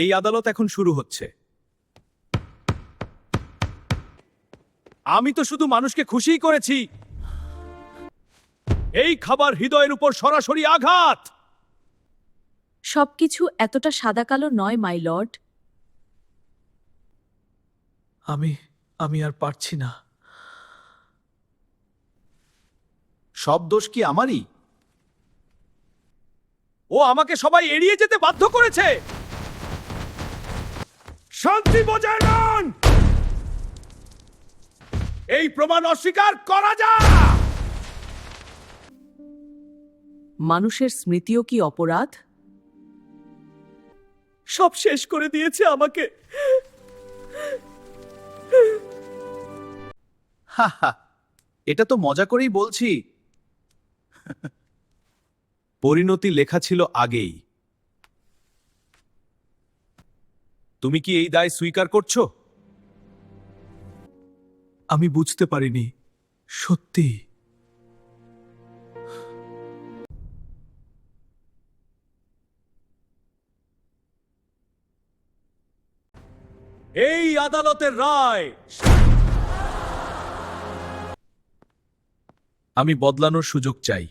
এই আদালত এখন শুরু হচ্ছে। আমি তো শুধু মানুষকে খুশিই করেছি। এই খাবার হৃদয়ের উপর সরাসরি আঘাত। সবকিছু এতটা সাদাকালো নয়, মাই লর্ড। আমি আর পারছি না। সব দোষ কি আমারই? ও আমাকে সবাই এড়িয়ে যেতে বাধ্য করেছে। শান্তি বজায় রাখুন। এই প্রমাণ অস্বীকার করা যায়। মানুষের স্মৃতিও কি অপরাধ? সব শেষ করে দিয়েছে আমাকে। হা, এটা তো মজা করেই বলছি। পরিণতি লেখা ছিল আগেই। তুমি কি এই দায় স্বীকার করছো? আমি বুঝতে পারিনি, সত্যি। এই আদালতের রায়। আমি বদলানোর সুযোগ চাই।